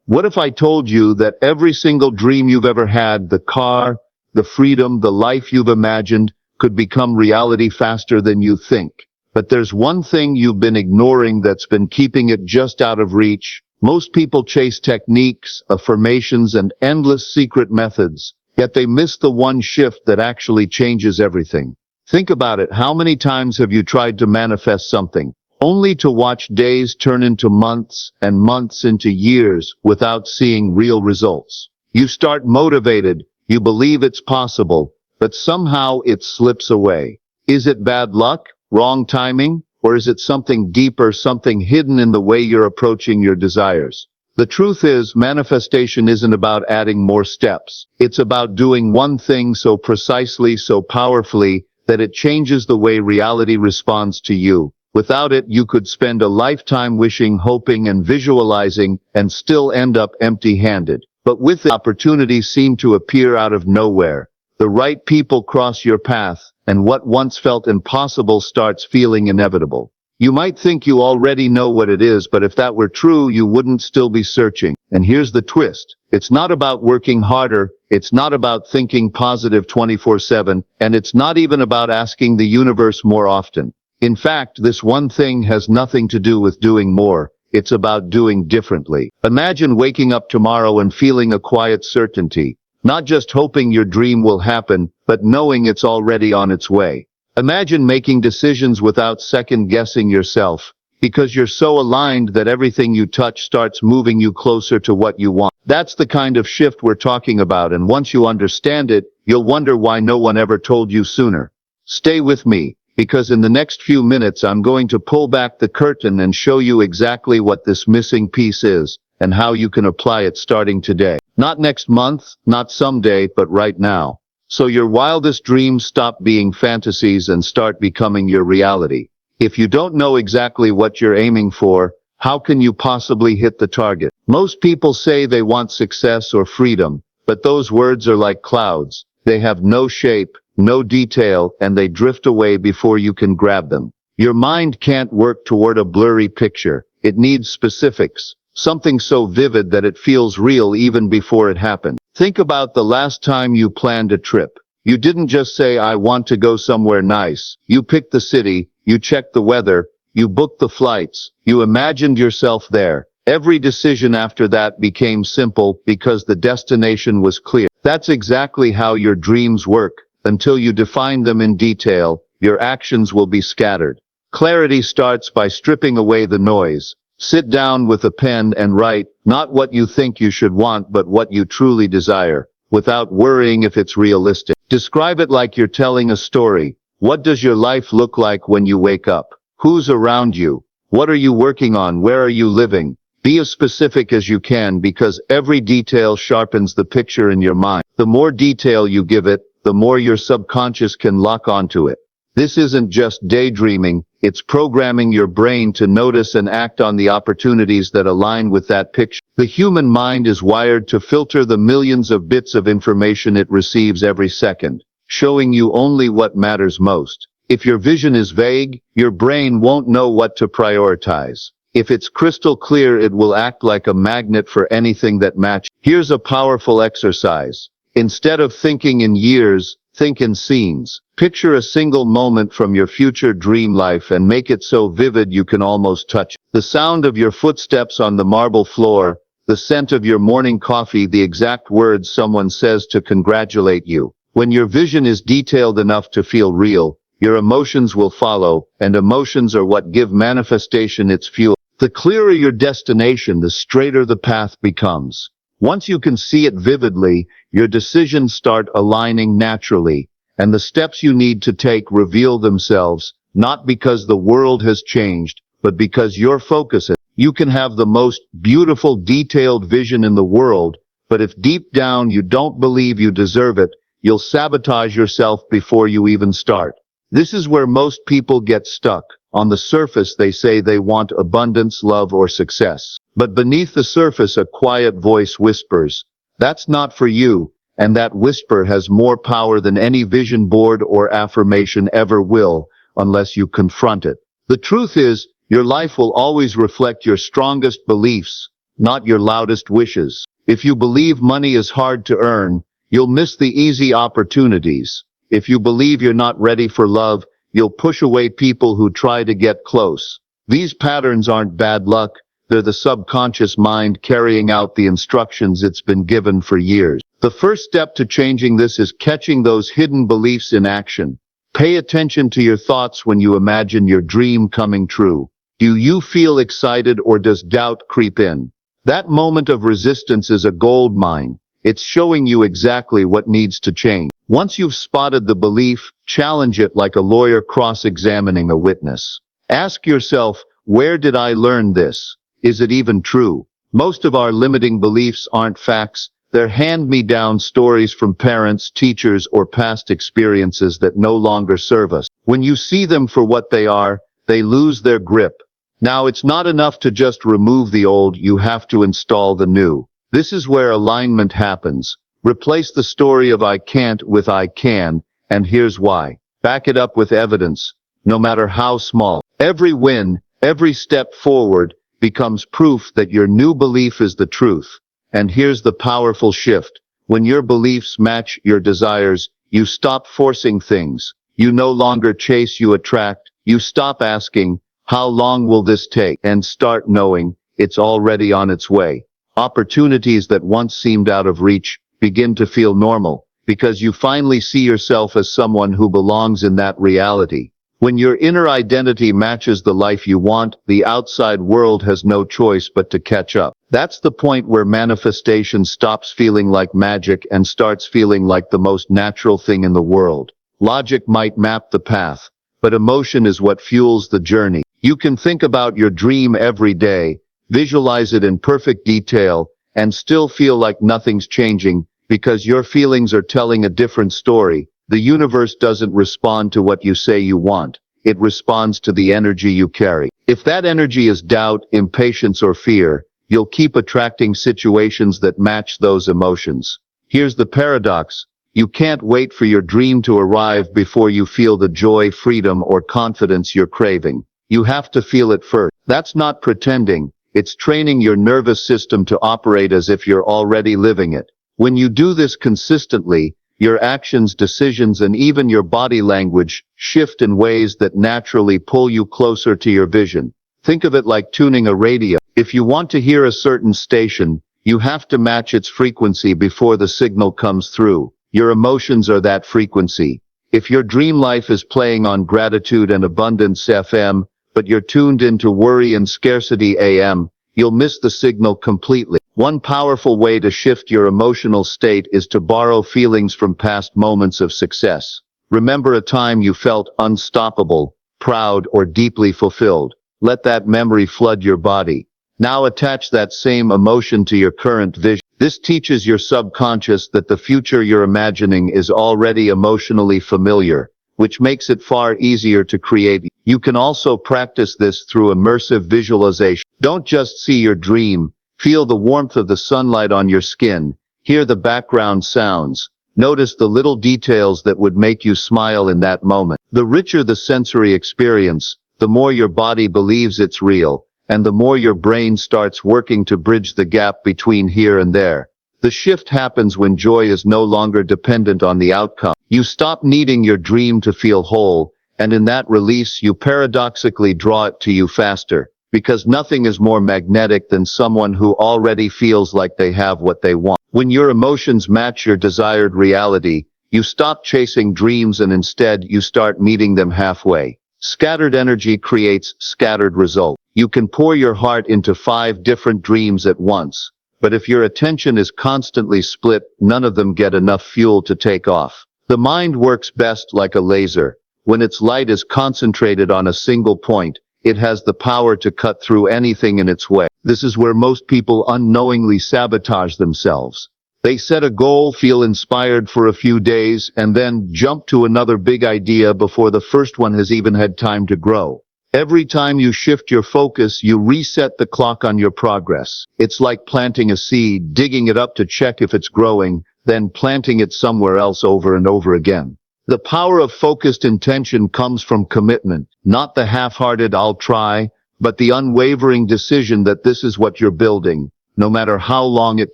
What if I told you that every single dream you've ever had, the car, the freedom, the life you've imagined, could become reality faster than you think? But there's one thing you've been ignoring that's been keeping it just out of reach. Most people chase techniques, affirmations, and endless secret methods, yet they miss the one shift that actually changes everything. Think about it. How many times have you tried to manifest something, only to watch days turn into months and months into years without seeing real results? You start motivated, you believe it's possible, but somehow it slips away. Is it bad luck, wrong timing, or is it something deeper, something hidden in the way you're approaching your desires? The truth is, manifestation isn't about adding more steps. It's about doing one thing so precisely, so powerfully, that it changes the way reality responds to you. Without it, you could spend a lifetime wishing, hoping, and visualizing, and still end up empty-handed. But with it, opportunities seem to appear out of nowhere. The right people cross your path, and what once felt impossible starts feeling inevitable. You might think you already know what it is, but if that were true, you wouldn't still be searching. And here's the twist. It's not about working harder, it's not about thinking positive 24/7, and it's not even about asking the universe more often. In fact, this one thing has nothing to do with doing more. It's about doing differently. Imagine waking up tomorrow and feeling a quiet certainty. Not just hoping your dream will happen, but knowing it's already on its way. Imagine making decisions without second-guessing yourself, because you're so aligned that everything you touch starts moving you closer to what you want. That's the kind of shift we're talking about, and once you understand it, you'll wonder why no one ever told you sooner. Stay with me, because in the next few minutes I'm going to pull back the curtain and show you exactly what this missing piece is, and how you can apply it starting today. Not next month, not someday, but right now. So your wildest dreams stop being fantasies and start becoming your reality. If you don't know exactly what you're aiming for, how can you possibly hit the target? Most people say they want success or freedom, but those words are like clouds. They have no shape, no detail, and they drift away before you can grab them. Your mind can't work toward a blurry picture. It needs specifics. Something so vivid that it feels real even before it happened. Think about the last time you planned a trip. You didn't just say, "I want to go somewhere nice." You picked the city, you checked the weather, you booked the flights, you imagined yourself there. Every decision after that became simple because the destination was clear. That's exactly how your dreams work. Until you define them in detail, your actions will be scattered. Clarity starts by stripping away the noise. Sit down with a pen and write, not what you think you should want, but what you truly desire, without worrying if it's realistic. Describe it like you're telling a story. What does your life look like when you wake up? Who's around you? What are you working on? Where are you living? Be as specific as you can, because every detail sharpens the picture in your mind. The more detail you give it, the more your subconscious can lock onto it. This isn't just daydreaming, it's programming your brain to notice and act on the opportunities that align with that picture. The human mind is wired to filter the millions of bits of information it receives every second, showing you only what matters most. If your vision is vague, your brain won't know what to prioritize. If it's crystal clear, it will act like a magnet for anything that matches. Here's a powerful exercise. Instead of thinking in years, think in scenes. Picture a single moment from your future dream life and make it so vivid you can almost touch it. The sound of your footsteps on the marble floor, the scent of your morning coffee, the exact words someone says to congratulate you. When your vision is detailed enough to feel real, your emotions will follow, and emotions are what give manifestation its fuel. The clearer your destination, the straighter the path becomes. Once you can see it vividly, your decisions start aligning naturally, and the steps you need to take reveal themselves, not because the world has changed, but because you're focused. You can have the most beautiful, detailed vision in the world, but if deep down you don't believe you deserve it, you'll sabotage yourself before you even start. This is where most people get stuck. On the surface, they say they want abundance, love, or success. But beneath the surface, a quiet voice whispers, "That's not for you." And that whisper has more power than any vision board or affirmation ever will, unless you confront it. The truth is, your life will always reflect your strongest beliefs. not your loudest wishes. If you believe money is hard to earn, you'll miss the easy opportunities. If you believe you're not ready for love, you'll push away people who try to get close. These patterns aren't bad luck, they're the subconscious mind carrying out the instructions it's been given for years. The first step to changing this is catching those hidden beliefs in action. Pay attention to your thoughts when you imagine your dream coming true. Do you feel excited or does doubt creep in? That moment of resistance is a gold mine. It's showing you exactly what needs to change. Once you've spotted the belief, challenge it like a lawyer cross-examining a witness. Ask yourself, where did I learn this? Is it even true? Most of our limiting beliefs aren't facts. They're hand-me-down stories from parents, teachers, or past experiences that no longer serve us. When you see them for what they are, they lose their grip. Now, it's not enough to just remove the old, you have to install the new. This is where alignment happens. Replace the story of I can't with I can, and here's why. Back it up with evidence, no matter how small. Every win, every step forward, becomes proof that your new belief is the truth. And here's the powerful shift. When your beliefs match your desires, you stop forcing things. You no longer chase, you attract. You stop asking, how long will this take? And start knowing, it's already on its way. Opportunities that once seemed out of reach begin to feel normal, because you finally see yourself as someone who belongs in that reality. When your inner identity matches the life you want, the outside world has no choice but to catch up. That's the point where manifestation stops feeling like magic and starts feeling like the most natural thing in the world. Logic might map the path, but emotion is what fuels the journey. You can think about your dream every day, visualize it in perfect detail, and still feel like nothing's changing, because your feelings are telling a different story. The universe doesn't respond to what you say you want. It responds to the energy you carry. If that energy is doubt, impatience, or fear, you'll keep attracting situations that match those emotions. Here's the paradox. You can't wait for your dream to arrive before you feel the joy, freedom, or confidence you're craving. You have to feel it first. That's not pretending. It's training your nervous system to operate as if you're already living it. When you do this consistently, your actions, decisions, and even your body language shift in ways that naturally pull you closer to your vision. Think of it like tuning a radio. If you want to hear a certain station, you have to match its frequency before the signal comes through. Your emotions are that frequency. If your dream life is playing on gratitude and abundance FM, but you're tuned into worry and scarcity AM, you'll miss the signal completely. One powerful way to shift your emotional state is to borrow feelings from past moments of success. Remember a time you felt unstoppable, proud, or deeply fulfilled. Let that memory flood your body. Now attach that same emotion to your current vision. This teaches your subconscious that the future you're imagining is already emotionally familiar, which makes it far easier to create. You can also practice this through immersive visualization. Don't just see your dream. Feel the warmth of the sunlight on your skin. Hear the background sounds. Notice the little details that would make you smile in that moment. The richer the sensory experience, the more your body believes it's real, and the more your brain starts working to bridge the gap between here and there. The shift happens when joy is no longer dependent on the outcome. You stop needing your dream to feel whole, and in that release you paradoxically draw it to you faster. Because nothing is more magnetic than someone who already feels like they have what they want. When your emotions match your desired reality, you stop chasing dreams and instead you start meeting them halfway. Scattered energy creates scattered results. You can pour your heart into 5 different dreams at once, but if your attention is constantly split, none of them get enough fuel to take off. The mind works best like a laser. When its light is concentrated on a single point, it has the power to cut through anything in its way. This is where most people unknowingly sabotage themselves. They set a goal, feel inspired for a few days, and then jump to another big idea before the first one has even had time to grow. Every time you shift your focus, you reset the clock on your progress. It's like planting a seed, digging it up to check if it's growing, then planting it somewhere else over and over again. The power of focused intention comes from commitment, not the half-hearted "I'll try," but the unwavering decision that this is what you're building. no matter how long it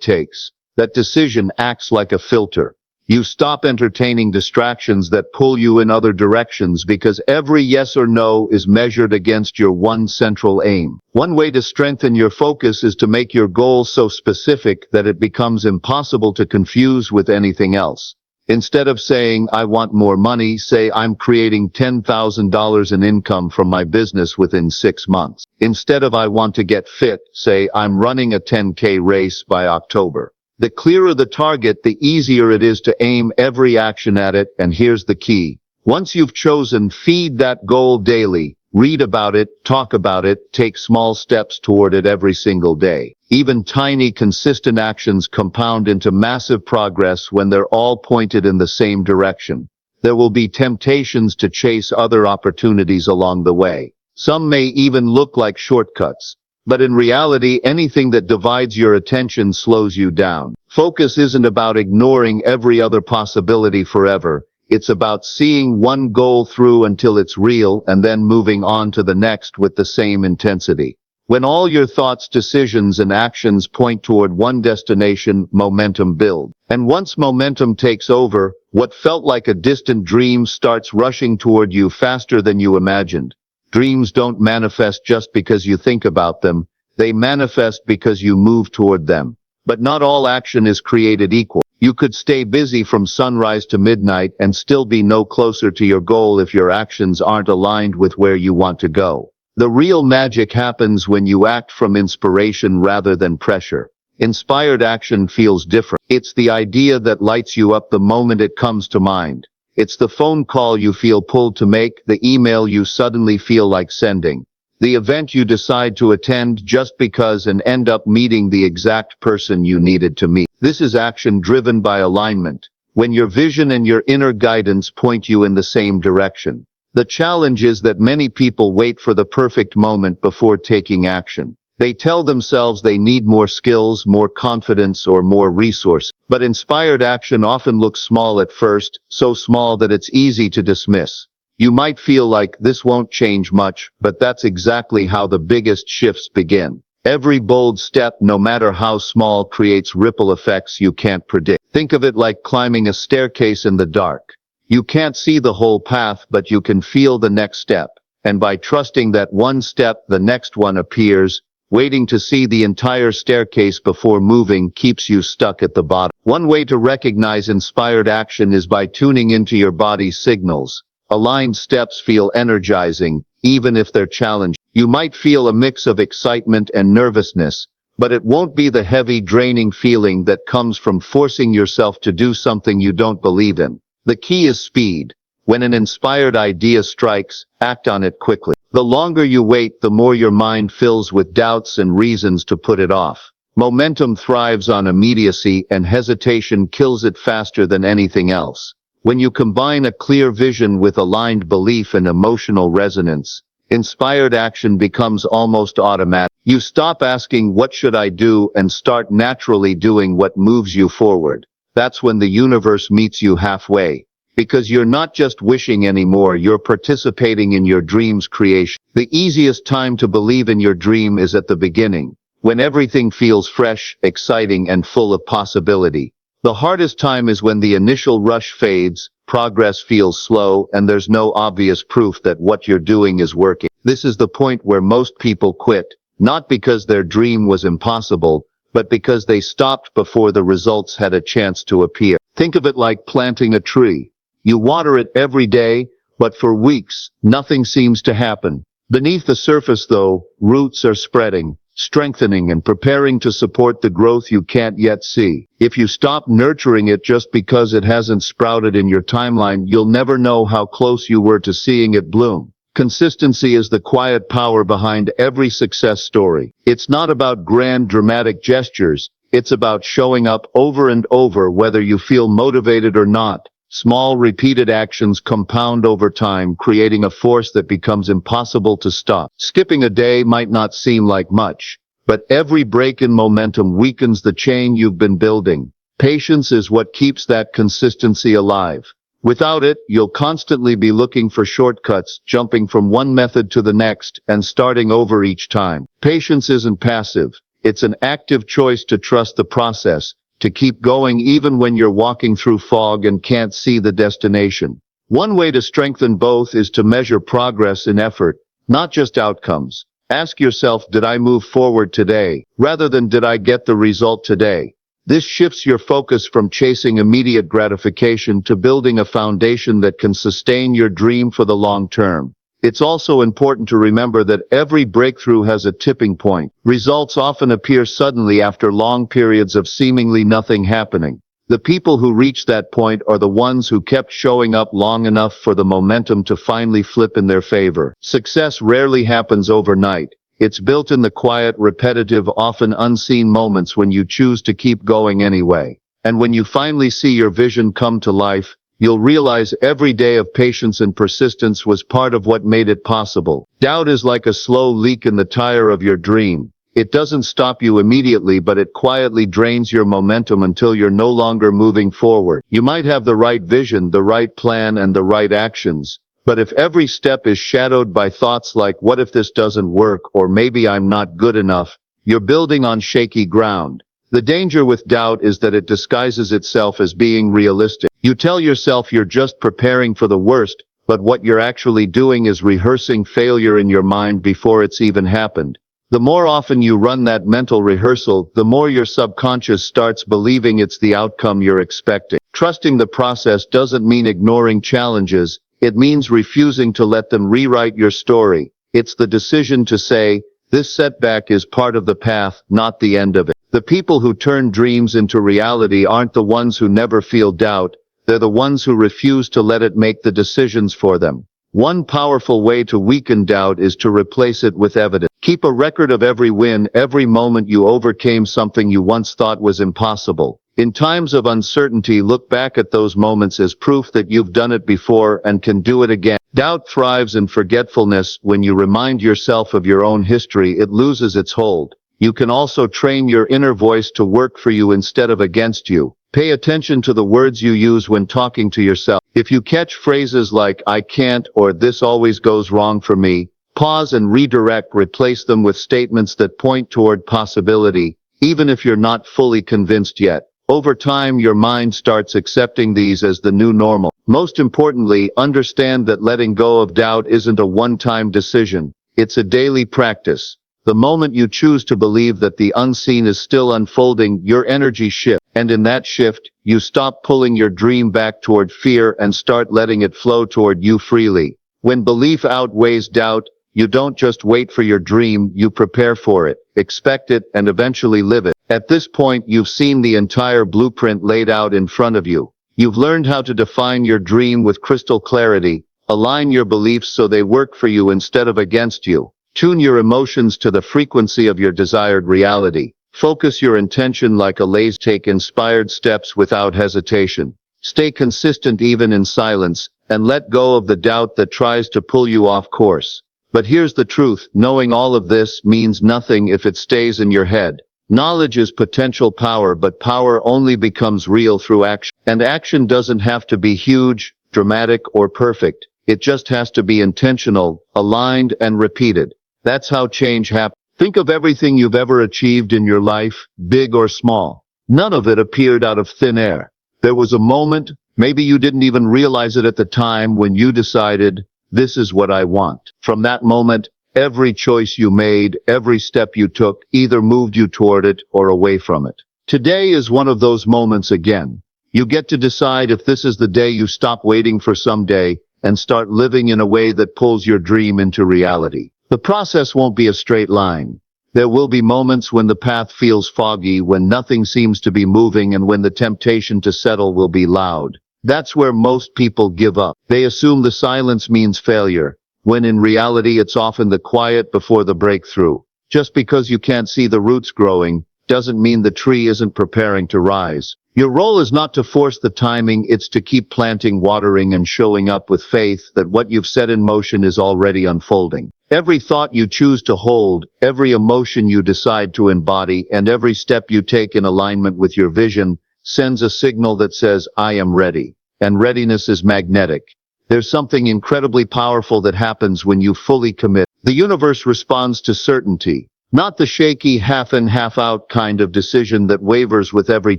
takes. That decision acts like a filter. You stop entertaining distractions that pull you in other directions because every yes or no is measured against your one central aim. One way to strengthen your focus is to make your goal so specific that it becomes impossible to confuse with anything else. Instead of saying, I want more money, say, I'm creating $10,000 in income from my business within 6 months. Instead of I want to get fit, say, I'm running a 10K race by October. The clearer the target, the easier it is to aim every action at it, and here's the key. Once you've chosen, feed that goal daily. Read about it, talk about it, take small steps toward it every single day. Even tiny, consistent actions compound into massive progress when they're all pointed in the same direction. There will be temptations to chase other opportunities along the way. Some may even look like shortcuts. But in reality, anything that divides your attention slows you down. Focus isn't about ignoring every other possibility forever. It's about seeing one goal through until it's real and then moving on to the next with the same intensity. When all your thoughts, decisions, and actions point toward one destination, momentum builds. And once momentum takes over, what felt like a distant dream starts rushing toward you faster than you imagined. Dreams don't manifest just because you think about them. They manifest because you move toward them. But not all action is created equal. You could stay busy from sunrise to midnight and still be no closer to your goal if your actions aren't aligned with where you want to go. The real magic happens when you act from inspiration rather than pressure. Inspired action feels different. It's the idea that lights you up the moment it comes to mind. It's the phone call you feel pulled to make, the email you suddenly feel like sending, the event you decide to attend just because and end up meeting the exact person you needed to meet. This is action driven by alignment, when your vision and your inner guidance point you in the same direction. The challenge is that many people wait for the perfect moment before taking action. They tell themselves they need more skills, more confidence, or more resources. But inspired action often looks small at first, so small that it's easy to dismiss. You might feel like this won't change much, but that's exactly how the biggest shifts begin. Every bold step, no matter how small, creates ripple effects you can't predict. Think of it like climbing a staircase in the dark. You can't see the whole path, but you can feel the next step. And by trusting that one step, the next one appears. Waiting to see the entire staircase before moving keeps you stuck at the bottom. One way to recognize inspired action is by tuning into your body's signals. Aligned steps feel energizing, even if they're challenging. You might feel a mix of excitement and nervousness, but it won't be the heavy, draining feeling that comes from forcing yourself to do something you don't believe in. The key is speed. When an inspired idea strikes, act on it quickly. The longer you wait, the more your mind fills with doubts and reasons to put it off. Momentum thrives on immediacy, and hesitation kills it faster than anything else. When you combine a clear vision with aligned belief and emotional resonance, inspired action becomes almost automatic. You stop asking, what should I do, and start naturally doing what moves you forward. That's when the universe meets you halfway. Because you're not just wishing anymore, you're participating in your dream's creation. The easiest time to believe in your dream is at the beginning, when everything feels fresh, exciting, and full of possibility. The hardest time is when the initial rush fades, progress feels slow, and there's no obvious proof that what you're doing is working. This is the point where most people quit, not because their dream was impossible, but because they stopped before the results had a chance to appear. Think of it like planting a tree. You water it every day, but for weeks, nothing seems to happen. Beneath the surface, though, roots are spreading, strengthening, and preparing to support the growth you can't yet see. If you stop nurturing it just because it hasn't sprouted in your timeline, you'll never know how close you were to seeing it bloom. Consistency is the quiet power behind every success story. It's not about grand, dramatic gestures. It's about showing up over and over, whether you feel motivated or not. Small, repeated actions compound over time, creating a force that becomes impossible to stop. Skipping a day might not seem like much, but every break in momentum weakens the chain you've been building. Patience is what keeps that consistency alive. Without it, you'll constantly be looking for shortcuts, jumping from one method to the next, and starting over each time. Patience isn't passive. It's an active choice to trust the process, to keep going even when you're walking through fog and can't see the destination. One way to strengthen both is to measure progress in effort, not just outcomes. Ask yourself, did I move forward today, rather than did I get the result today? This shifts your focus from chasing immediate gratification to building a foundation that can sustain your dream for the long term. It's also important to remember that every breakthrough has a tipping point. Results often appear suddenly after long periods of seemingly nothing happening. The people who reach that point are the ones who kept showing up long enough for the momentum to finally flip in their favor. Success rarely happens overnight. It's built in the quiet, repetitive, often unseen moments when you choose to keep going anyway. And when you finally see your vision come to life, you'll realize every day of patience and persistence was part of what made it possible. Doubt is like a slow leak in the tire of your dream. It doesn't stop you immediately, but it quietly drains your momentum until you're no longer moving forward. You might have the right vision, the right plan, and the right actions, but if every step is shadowed by thoughts like, what if this doesn't work, or maybe I'm not good enough, you're building on shaky ground. The danger with doubt is that it disguises itself as being realistic. You tell yourself you're just preparing for the worst, but what you're actually doing is rehearsing failure in your mind before it's even happened. The more often you run that mental rehearsal, the more your subconscious starts believing it's the outcome you're expecting. Trusting the process doesn't mean ignoring challenges. It means refusing to let them rewrite your story. It's the decision to say, this setback is part of the path, not the end of it. The people who turn dreams into reality aren't the ones who never feel doubt. They're the ones who refuse to let it make the decisions for them. One powerful way to weaken doubt is to replace it with evidence. Keep a record of every win, every moment you overcame something you once thought was impossible. In times of uncertainty, look back at those moments as proof that you've done it before and can do it again. Doubt thrives in forgetfulness. When you remind yourself of your own history, it loses its hold. You can also train your inner voice to work for you instead of against you. Pay attention to the words you use when talking to yourself. If you catch phrases like, I can't, or this always goes wrong for me, pause and redirect. Replace them with statements that point toward possibility, even if you're not fully convinced yet. Over time, your mind starts accepting these as the new normal. Most importantly, understand that letting go of doubt isn't a one-time decision. It's a daily practice. The moment you choose to believe that the unseen is still unfolding, your energy shifts. And in that shift, you stop pulling your dream back toward fear and start letting it flow toward you freely. When belief outweighs doubt, you don't just wait for your dream, you prepare for it, expect it, and eventually live it. At this point, you've seen the entire blueprint laid out in front of you. You've learned how to define your dream with crystal clarity, align your beliefs so they work for you instead of against you. Tune your emotions to the frequency of your desired reality. Focus your intention like a laser. Take inspired steps without hesitation. Stay consistent even in silence, and let go of the doubt that tries to pull you off course. But here's the truth, knowing all of this means nothing if it stays in your head. Knowledge is potential power, but power only becomes real through action. And action doesn't have to be huge, dramatic, or perfect. It just has to be intentional, aligned, and repeated. That's how change happens. Think of everything you've ever achieved in your life, big or small. None of it appeared out of thin air. There was a moment, maybe you didn't even realize it at the time, when you decided, this is what I want. From that moment, every choice you made, every step you took, either moved you toward it or away from it. Today is one of those moments again. You get to decide if this is the day you stop waiting for someday and start living in a way that pulls your dream into reality. The process won't be a straight line. There will be moments when the path feels foggy, when nothing seems to be moving, and when the temptation to settle will be loud. That's where most people give up. They assume the silence means failure, when in reality it's often the quiet before the breakthrough. Just because you can't see the roots growing, doesn't mean the tree isn't preparing to rise. Your role is not to force the timing, it's to keep planting, watering, and showing up with faith that what you've set in motion is already unfolding. Every thought you choose to hold, every emotion you decide to embody, and every step you take in alignment with your vision sends a signal that says, I am ready. And readiness is magnetic. There's something incredibly powerful that happens when you fully commit. The universe responds to certainty. Not the shaky half in half out kind of decision that wavers with every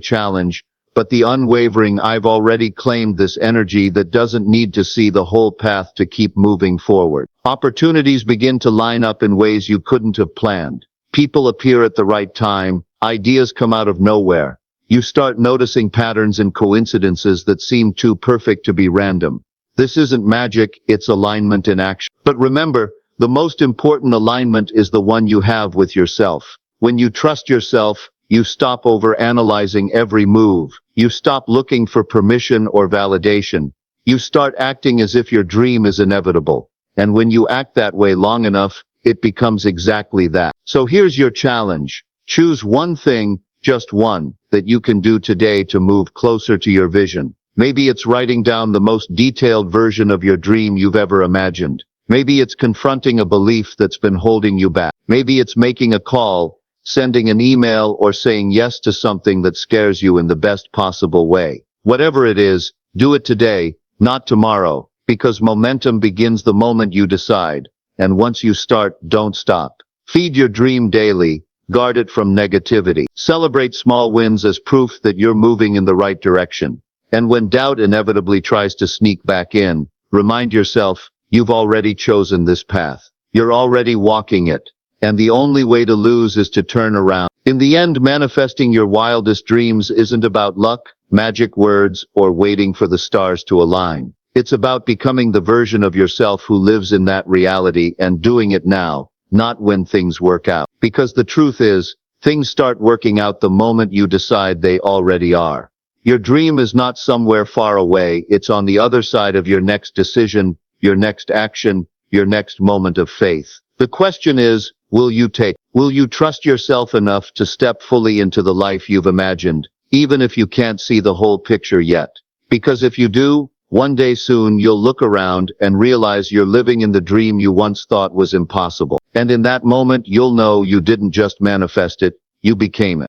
challenge, but the unwavering I've already claimed this energy that doesn't need to see the whole path to keep moving forward. Opportunities begin to line up in ways you couldn't have planned. People appear at the right time, ideas come out of nowhere. You start noticing patterns and coincidences that seem too perfect to be random. This isn't magic, it's alignment in action. But remember, the most important alignment is the one you have with yourself. When you trust yourself, you stop over-analyzing every move. You stop looking for permission or validation. You start acting as if your dream is inevitable. And when you act that way long enough, it becomes exactly that. So here's your challenge. Choose one thing, just one, that you can do today to move closer to your vision. Maybe it's writing down the most detailed version of your dream you've ever imagined. Maybe it's confronting a belief that's been holding you back. Maybe it's making a call, sending an email, or saying yes to something that scares you in the best possible way. Whatever it is, do it today, not tomorrow, because momentum begins the moment you decide. And once you start, don't stop. Feed your dream daily. Guard it from negativity. Celebrate small wins as proof that you're moving in the right direction. And when doubt inevitably tries to sneak back in, remind yourself, you've already chosen this path. You're already walking it. And the only way to lose is to turn around. In the end, manifesting your wildest dreams isn't about luck, magic words, or waiting for the stars to align. It's about becoming the version of yourself who lives in that reality and doing it now, not when things work out. Because the truth is, things start working out the moment you decide they already are. Your dream is not somewhere far away, it's on the other side of your next decision, your next action, your next moment of faith. The question is, will you trust yourself enough to step fully into the life you've imagined, even if you can't see the whole picture yet? Because if you do, one day soon you'll look around and realize you're living in the dream you once thought was impossible. And in that moment you'll know you didn't just manifest it, you became it.